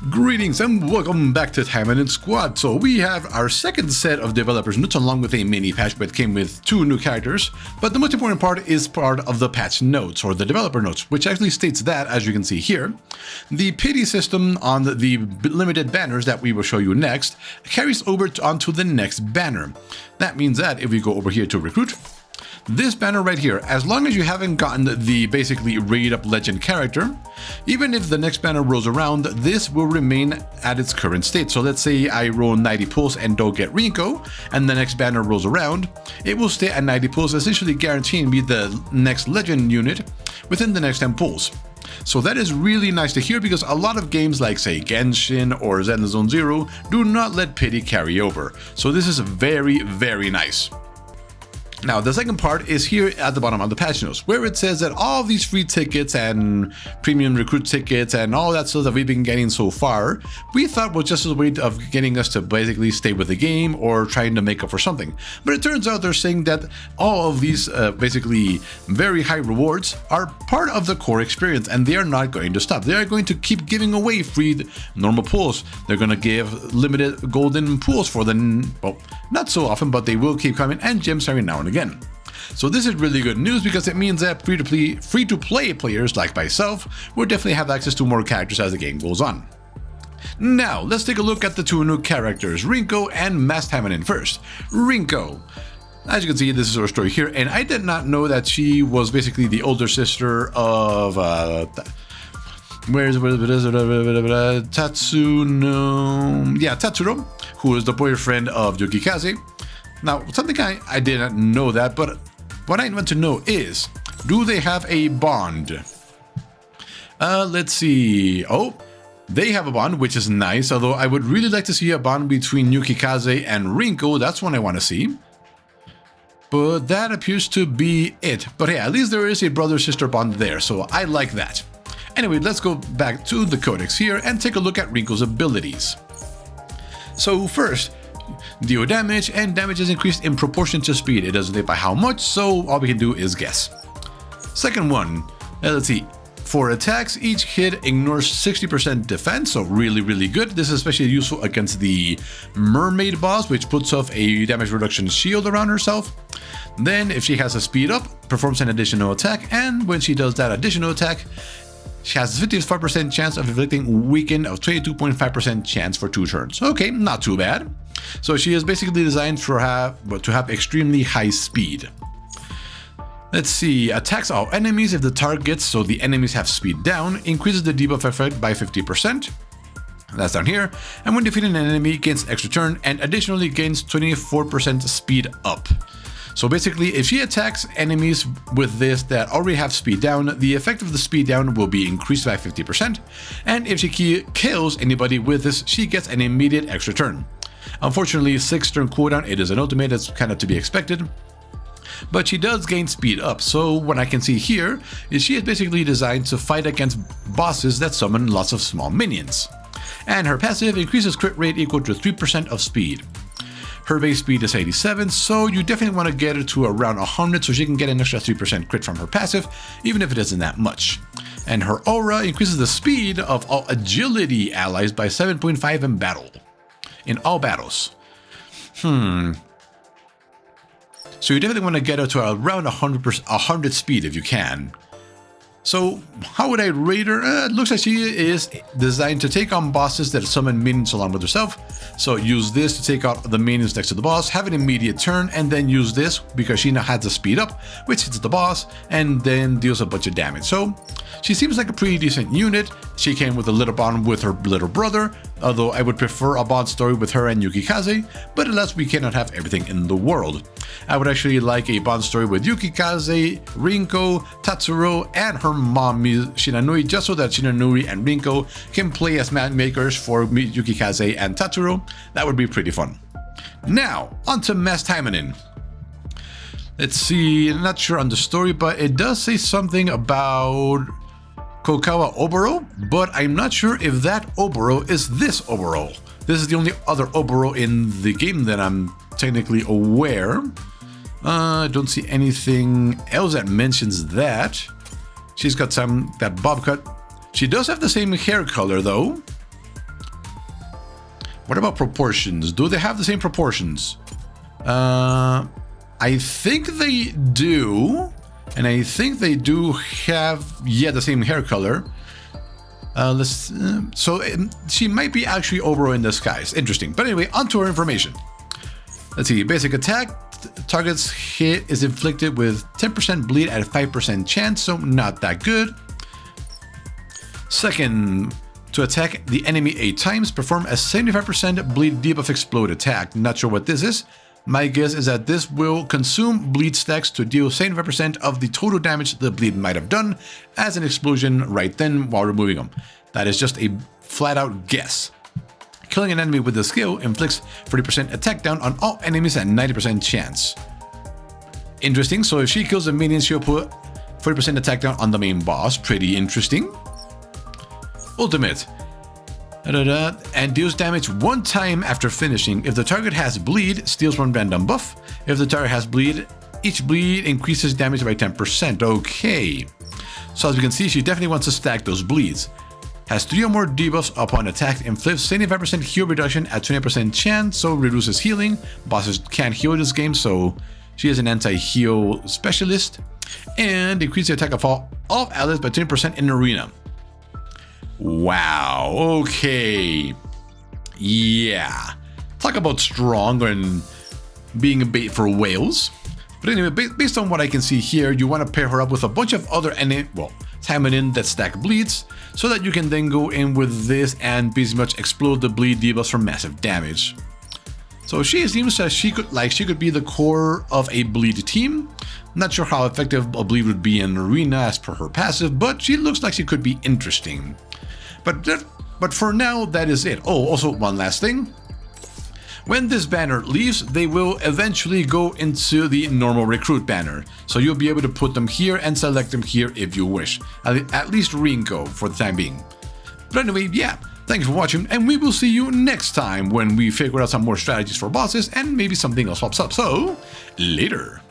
Greetings and welcome back to Taimanin Squad. So we have our second set of developers notes along with a mini patch, but came with 2 new characters. But the most important part is part of the patch notes, or the developer notes, which actually states that, as you can see here, the pity system on the limited banners that we will show you next carries over onto the next banner. That means that if we go over here to recruit, this banner right here, as long as you haven't gotten the basically raid up legend character, even if the next banner rolls around, this will remain at its current state. So let's say I roll 90 pulls and don't get Rinko, and the next banner rolls around, it will stay at 90 pulls, essentially guaranteeing me the next legend unit within the next 10 pulls. So that is really nice to hear, because a lot of games like say Genshin or Zen Zone Zero do not let pity carry over. So this is very, very nice. Now, the second part is here at the bottom of the patch notes, where it says that all these free tickets and premium recruit tickets and all that stuff that we've been getting so far, we thought was just a way of getting us to basically stay with the game or trying to make up for something. But it turns out they're saying that all of these basically very high rewards are part of the core experience, and they are not going to stop. They are going to keep giving away free normal pools. They're going to give limited golden pools for the, well, not so often, but they will keep coming, and gems every now and again. So this is really good news, because it means that free-to-play players like myself will definitely have access to more characters as the game goes on. Now, let's take a look at the 2 new characters, Rinko and Masked Taimanin first. Rinko. As you can see, this is her story here, and I did not know that she was basically the older sister of Tatsuro, who is the boyfriend of Yukikaze. Now, something I didn't know that, but what I want to know is, do they have a bond? Let's see. Oh, they have a bond, which is nice, although I would really like to see a bond between Yukikaze and Rinko. That's one I want to see. But that appears to be it. But hey, at least there is a brother-sister bond there, so I like that. Anyway, let's go back to the codex here and take a look at Rinko's abilities. So first, deal damage, and damage is increased in proportion to speed. It doesn't say by how much, so all we can do is guess. Second one, let's see. For attacks, each hit ignores 60% defense, so really, really good. This is especially useful against the mermaid boss, which puts off a damage reduction shield around herself. Then, if she has a speed up, performs an additional attack, and when she does that additional attack, she has a 55% chance of inflicting weaken of 22.5% chance for 2 turns. Okay, not too bad. So she is basically designed to have extremely high speed. Let's see, attacks all enemies if the targets, so the enemies have speed down, increases the debuff effect by 50%. That's down here. And when defeating an enemy, gains extra turn, and additionally gains 24% speed up. So basically, if she attacks enemies with this that already have speed down, the effect of the speed down will be increased by 50%. And if she kills anybody with this, she gets an immediate extra turn. Unfortunately, 6 turn cooldown, it is an ultimate, that's kind of to be expected. But she does gain speed up, so what I can see here is she is basically designed to fight against bosses that summon lots of small minions. And her passive increases crit rate equal to 3% of speed. Her base speed is 87, so you definitely want to get her to around 100 so she can get an extra 3% crit from her passive, even if it isn't that much. And her aura increases the speed of all agility allies by 7.5 in battle. In all battles. So you definitely want to get her to around 100 speed if you can. So how would I rate her? It looks like she is designed to take on bosses that summon minions along with herself. So use this to take out the minions next to the boss, have an immediate turn, and then use this because she now has the speed up, which hits the boss and then deals a bunch of damage. So she seems like a pretty decent unit. She came with a little bond with her little brother, although I would prefer a bond story with her and Yukikaze, but alas, we cannot have everything in the world. I would actually like a bond story with Yukikaze, Rinko, Tatsuro, and her mom Shinanui, just so that Shinanui and Rinko can play as matchmakers for Yukikaze and Tatsuro. That would be pretty fun. Now, on to Masked Taimanin. Let's see, I'm not sure on the story, but it does say something about Kokawa Oboro, but I'm not sure if that Oboro is this Oboro. This is the only other Oboro in the game that I'm technically aware. I don't see anything else that mentions that. She's got that bob cut. She does have the same hair color though. What about proportions? Do they have the same proportions? I think they do. And I think they do have, yeah, the same hair color. She might be actually Oboro in disguise. Interesting. But anyway, onto her information. Let's see. Basic attack. Target's hit is inflicted with 10% bleed at a 5% chance, so not that good. Second, to attack the enemy 8 times, perform a 75% bleed debuff explode attack. Not sure what this is. My guess is that this will consume bleed stacks to deal 75% of the total damage the bleed might have done as an explosion right then while removing them. That is just a flat out guess. Killing an enemy with the skill inflicts 40% attack down on all enemies at 90% chance. Interesting, so if she kills a minion, she'll put 40% attack down on the main boss. Pretty interesting. Ultimate. And deals damage 1 time after finishing. If the target has bleed, steals 1 random buff. If the target has bleed, each bleed increases damage by 10%. Okay. So as we can see, she definitely wants to stack those bleeds. Has 3 or more debuffs upon attack, inflicts 75% heal reduction at 20% chance, so reduces healing. Bosses can't heal this game, so she is an anti-heal specialist. And increases the attack of all allies by 20% in arena. Wow, okay. Yeah. Talk about strong and being a bait for whales. But anyway, based on what I can see here, you want to pair her up with a bunch of other Taimanin that stack bleeds, so that you can then go in with this and pretty much explode the bleed debuffs for massive damage. So she seems that she could be the core of a bleed team. Not sure how effective a bleed would be in arena as per her passive, but she looks like she could be interesting. But for now, that is it. Oh, also one last thing. When this banner leaves, they will eventually go into the normal recruit banner. So you'll be able to put them here and select them here if you wish. At least Rinko for the time being. But anyway, yeah, thanks for watching, and we will see you next time when we figure out some more strategies for bosses and maybe something else pops up. So, later.